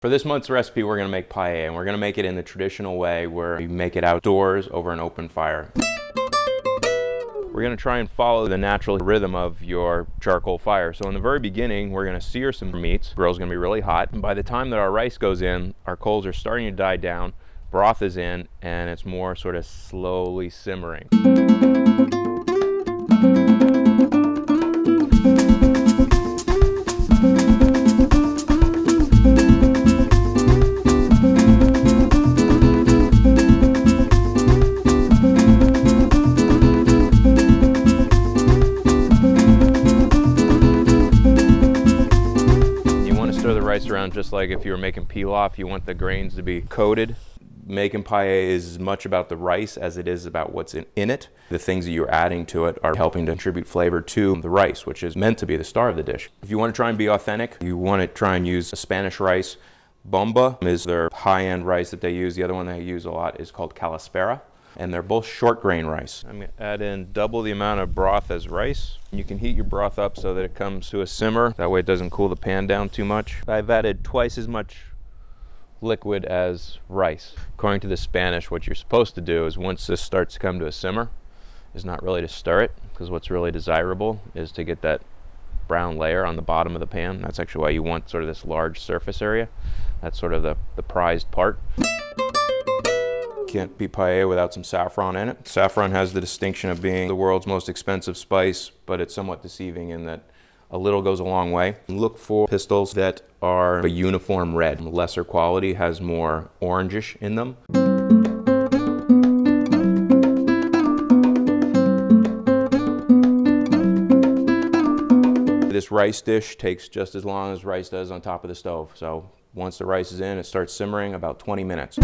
For this month's recipe, we're going to make paella, and we're going to make it in the traditional way where we make it outdoors over an open fire. We're going to try and follow the natural rhythm of your charcoal fire. So in the very beginning, we're going to sear some meats. The grill's going to be really hot. And by the time that our rice goes in, our coals are starting to die down, broth is in, and it's more sort of slowly simmering. Around just like if you were making pilaf, you want the grains to be coated. Making paella is as much about the rice as it is about what's in it. The things that you're adding to it are helping to contribute flavor to the rice, which is meant to be the star of the dish. If you want to try and be authentic, you want to try and use a Spanish rice. Bomba is their high-end rice that they use. The other one they use a lot is called calaspera, and they're both short grain rice. I'm going to add in double the amount of broth as rice. You can heat your broth up so that it comes to a simmer. That way it doesn't cool the pan down too much. I've added twice as much liquid as rice. According to the Spanish, what you're supposed to do is once this starts to come to a simmer, is not really to stir it, because what's really desirable is to get that brown layer on the bottom of the pan. That's actually why you want sort of this large surface area. That's sort of the prized part. Can't be paella without some saffron in it. Saffron has the distinction of being the world's most expensive spice, but it's somewhat deceiving in that a little goes a long way. Look for pistils that are a uniform red. Lesser quality has more orangish in them. This rice dish takes just as long as rice does on top of the stove. So once the rice is in, it starts simmering about 20 minutes.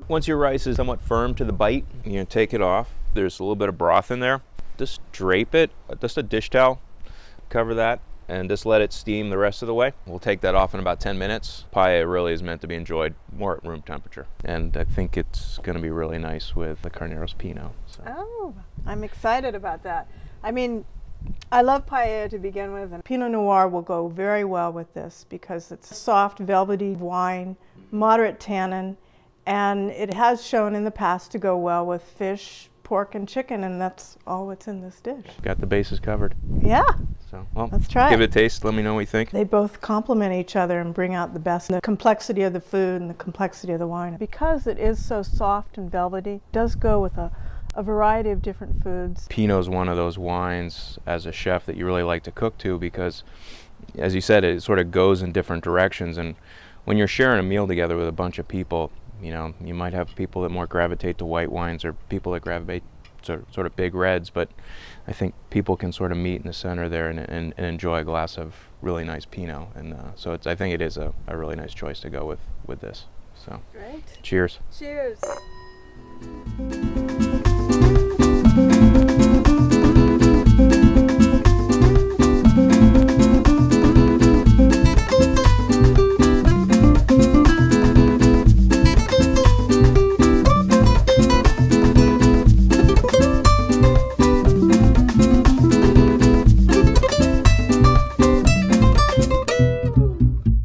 Once your rice is somewhat firm to the bite, you're going to take it off. There's a little bit of broth in there. Just drape it, just a dish towel, cover that, and just let it steam the rest of the way. We'll take that off in about 10 minutes. Paella really is meant to be enjoyed more at room temperature. And I think it's going to be really nice with the Carneros Pinot. So. Oh, I'm excited about that. I mean, I love paella to begin with, and Pinot Noir will go very well with this because it's soft, velvety wine, moderate tannin, and it has shown in the past to go well with fish, pork, and chicken, and that's all what's in this dish. Got the bases covered. Yeah. So, well, let's try give it a taste. Let me know what you think. They both complement each other and bring out the best. The complexity of the food and the complexity of the wine. Because it is so soft and velvety, it does go with a variety of different foods. Pinot's one of those wines as a chef that you really like to cook to because, as you said, it sort of goes in different directions. And when you're sharing a meal together with a bunch of people, you know, you might have people that more gravitate to white wines or people that gravitate to sort of big reds, but I think people can sort of meet in the center there and enjoy a glass of really nice Pinot. And so I think it is a really nice choice to go with this. So, great. Cheers. Cheers.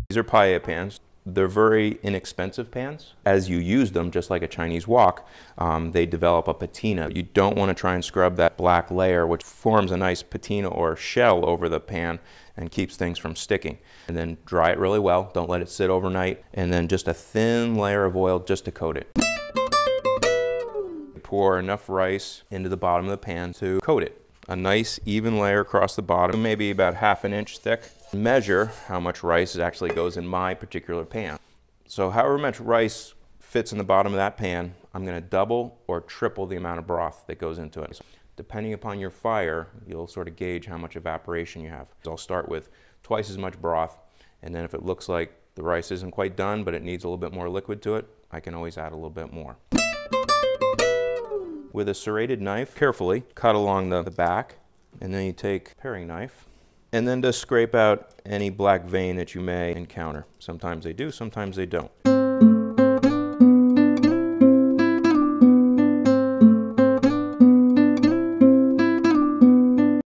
These are paella pans. They're very inexpensive pans. As you use them, just like a Chinese wok, they develop a patina. You don't want to try and scrub that black layer, which forms a nice patina or shell over the pan and keeps things from sticking. And then dry it really well. Don't let it sit overnight. And then just a thin layer of oil just to coat it. Pour enough rice into the bottom of the pan to coat it. A nice even layer across the bottom, maybe about ½ an inch thick. Measure how much rice actually goes in my particular pan. So however much rice fits in the bottom of that pan, I'm going to double or triple the amount of broth that goes into it. Depending upon your fire, you'll sort of gauge how much evaporation you have. So I'll start with twice as much broth, and then if it looks like the rice isn't quite done but it needs a little bit more liquid to it, I can always add a little bit more. with a serrated knife, carefully cut along the back, and then you take a paring knife, and then to scrape out any black vein that you may encounter. Sometimes they do, sometimes they don't.